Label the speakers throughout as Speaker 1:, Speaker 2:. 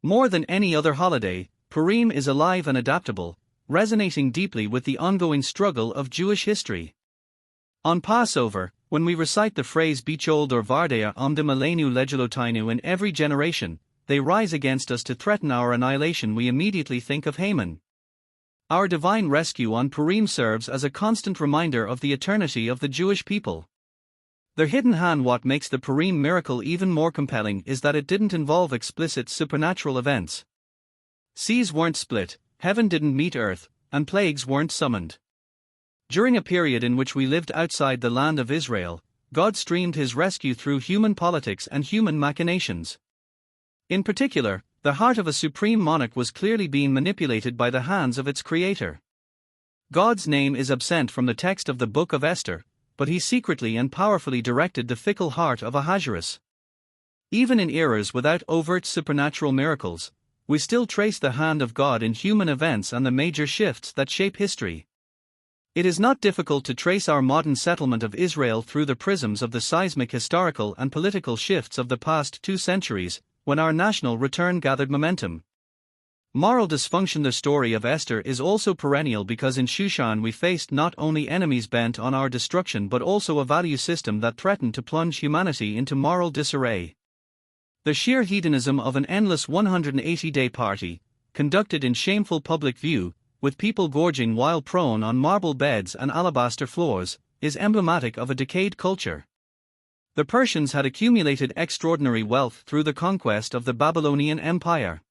Speaker 1: More than any other holiday, Purim is alive and adaptable, resonating deeply with the ongoing struggle of Jewish history. On Passover, when we recite the phrase Bichold or Vardea Omdim Aleinu Legilotainu in every generation, they rise against us to threaten our annihilation, we immediately think of Haman. Our divine rescue on Purim serves as a constant reminder of the eternity of the Jewish people. The hidden hand. What makes the Purim miracle even more compelling is that it didn't involve explicit supernatural events. Seas weren't split, heaven didn't meet earth, and plagues weren't summoned. During a period in which we lived outside the land of Israel, God streamed his rescue through human politics and human machinations. In particular, the heart of a supreme monarch was clearly being manipulated by the hands of its creator. God's name is absent from the text of the book of Esther, but he secretly and powerfully directed the fickle heart of Ahasuerus. Even in eras without overt supernatural miracles, we still trace the hand of God in human events and the major shifts that shape history. It is not difficult to trace our modern settlement of Israel through the prisms of the seismic historical and political shifts of the past 2 centuries, when our national return gathered momentum. Moral dysfunction. The story of Esther is also perennial because in Shushan we faced not only enemies bent on our destruction but also a value system that threatened to plunge humanity into moral disarray. The sheer hedonism of an endless 180-day party, conducted in shameful public view, with people gorging while prone on marble beds and alabaster floors, is emblematic of a decayed culture. The Persians had accumulated extraordinary wealth through the conquest of the Babylonian Empire.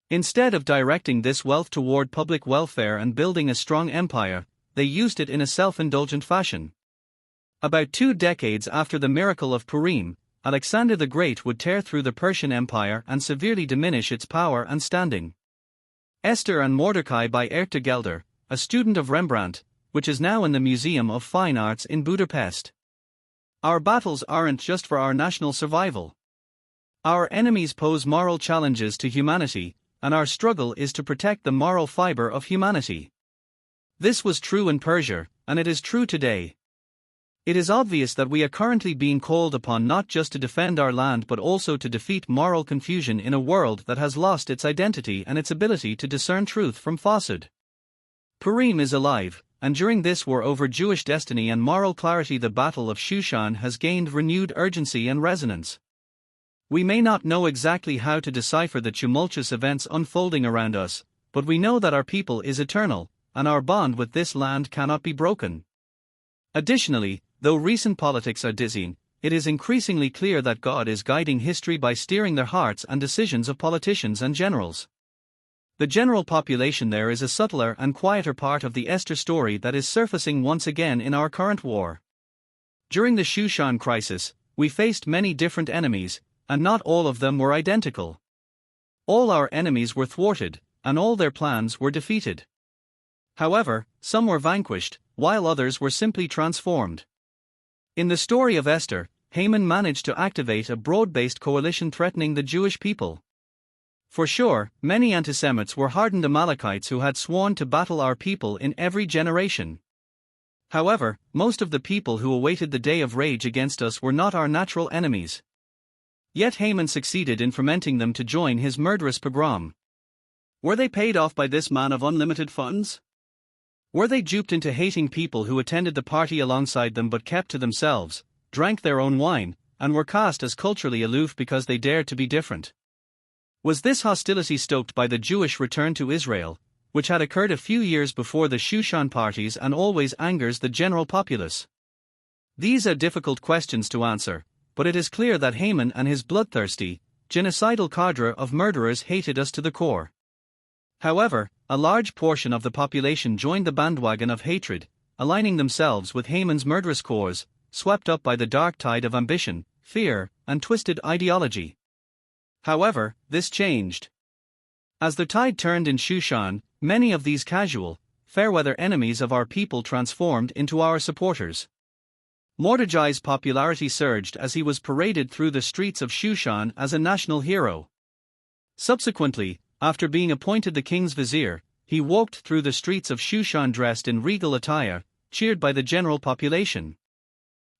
Speaker 1: Instead of directing this wealth toward public welfare and building a strong empire, they used it in a self-indulgent fashion. About 2 decades after the miracle of Purim, Alexander the Great would tear through the Persian Empire and severely diminish its power and standing. Esther and Mordecai by Erta Gelder, a student of Rembrandt, which is now in the Museum of Fine Arts in Budapest. Our battles aren't just for our national survival. Our enemies pose moral challenges to humanity, and our struggle is to protect the moral fiber of humanity. This was true in Persia, and it is true today. It is obvious that we are currently being called upon not just to defend our land but also to defeat moral confusion in a world that has lost its identity and its ability to discern truth from falsehood. Purim is alive, and during this war over Jewish destiny and moral clarity, the Battle of Shushan has gained renewed urgency and resonance. We may not know exactly how to decipher the tumultuous events unfolding around us, but we know that our people is eternal, and our bond with this land cannot be broken. Additionally, though recent politics are dizzying, it is increasingly clear that God is guiding history by steering the hearts and decisions of politicians and generals. The general population there is a subtler and quieter part of the Esther story that is surfacing once again in our current war. During the Shushan crisis, we faced many different enemies, and not all of them were identical. All our enemies were thwarted, and all their plans were defeated. However, some were vanquished, while others were simply transformed. In the story of Esther, Haman managed to activate a broad-based coalition threatening the Jewish people. For sure, many antisemites were hardened Amalekites who had sworn to battle our people in every generation. However, most of the people who awaited the day of rage against us were not our natural enemies. Yet Haman succeeded in fermenting them to join his murderous pogrom. Were they paid off by this man of unlimited funds? Were they duped into hating people who attended the party alongside them but kept to themselves, drank their own wine, and were cast as culturally aloof because they dared to be different? Was this hostility stoked by the Jewish return to Israel, which had occurred a few years before the Shushan parties and always angers the general populace? These are difficult questions to answer, but it is clear that Haman and his bloodthirsty, genocidal cadre of murderers hated us to the core. However, a large portion of the population joined the bandwagon of hatred, aligning themselves with Haman's murderous cause, swept up by the dark tide of ambition, fear, and twisted ideology. However, this changed. As the tide turned in Shushan, many of these casual, fair-weather enemies of our people transformed into our supporters. Mordecai's popularity surged as he was paraded through the streets of Shushan as a national hero. Subsequently, after being appointed the king's vizier, he walked through the streets of Shushan dressed in regal attire, cheered by the general population.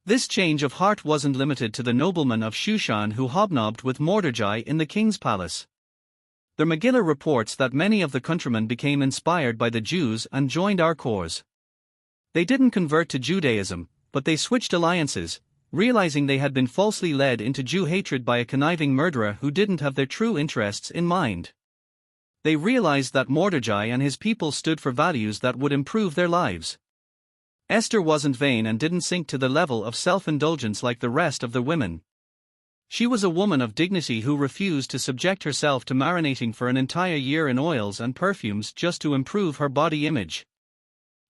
Speaker 1: This change of heart wasn't limited to the noblemen of Shushan who hobnobbed with Mordecai in the king's palace. The Megillah reports that many of the countrymen became inspired by the Jews and joined our cause. They didn't convert to Judaism, but they switched alliances, realizing they had been falsely led into Jew hatred by a conniving murderer who didn't have their true interests in mind. They realized that Mordecai and his people stood for values that would improve their lives. Esther wasn't vain and didn't sink to the level of self-indulgence like the rest of the women. She was a woman of dignity who refused to subject herself to marinating for an entire year in oils and perfumes just to improve her body image.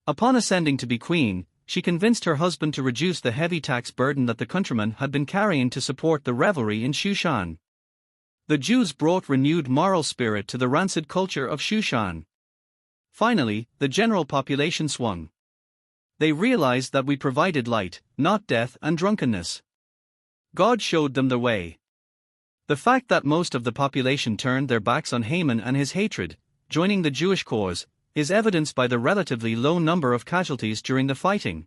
Speaker 1: Upon ascending to be queen, she convinced her husband to reduce the heavy tax burden that the countrymen had been carrying to support the revelry in Shushan. The Jews brought renewed moral spirit to the rancid culture of Shushan. Finally, the general population swung. They realized that we provided light, not death and drunkenness. God showed them the way. The fact that most of the population turned their backs on Haman and his hatred, joining the Jewish cause, is evidenced by the relatively low number of casualties during the fighting.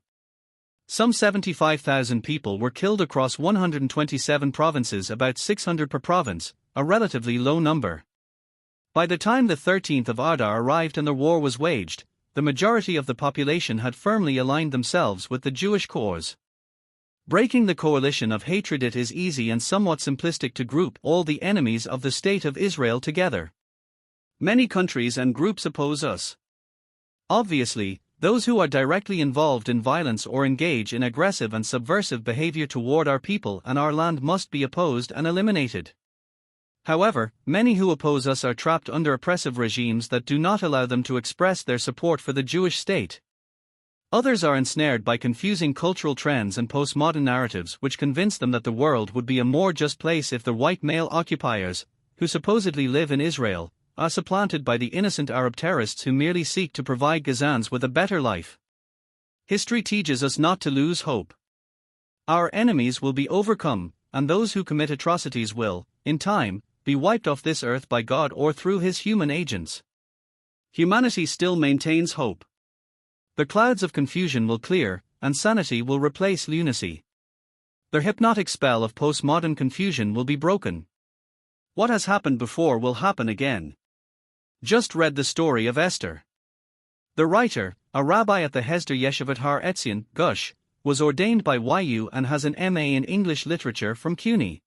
Speaker 1: Some 75,000 people were killed across 127 provinces, about 600 per province, a relatively low number. By the time the 13th of Adar arrived and the war was waged, the majority of the population had firmly aligned themselves with the Jewish cause. Breaking the coalition of hatred, it is easy and somewhat simplistic to group all the enemies of the state of Israel together. Many countries and groups oppose us. Obviously, those who are directly involved in violence or engage in aggressive and subversive behavior toward our people and our land must be opposed and eliminated. However, many who oppose us are trapped under oppressive regimes that do not allow them to express their support for the Jewish state. Others are ensnared by confusing cultural trends and postmodern narratives which convince them that the world would be a more just place if the white male occupiers, who supposedly live in Israel, are supplanted by the innocent Arab terrorists who merely seek to provide Gazans with a better life. History teaches us not to lose hope. Our enemies will be overcome, and those who commit atrocities will, in time, be wiped off this earth by God or through his human agents. Humanity still maintains hope. The clouds of confusion will clear, and sanity will replace lunacy. The hypnotic spell of postmodern confusion will be broken. What has happened before will happen again. Just read the story of Esther. The writer, a rabbi at the Hesder Yeshivat Har Etzion, Gush, was ordained by YU and has an MA in English Literature from CUNY.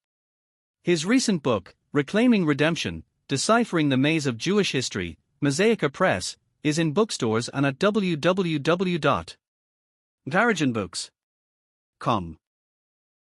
Speaker 1: His recent book, Reclaiming Redemption, Deciphering the Maze of Jewish History, Mosaica Press, is in bookstores and at www.garagenbooks.com.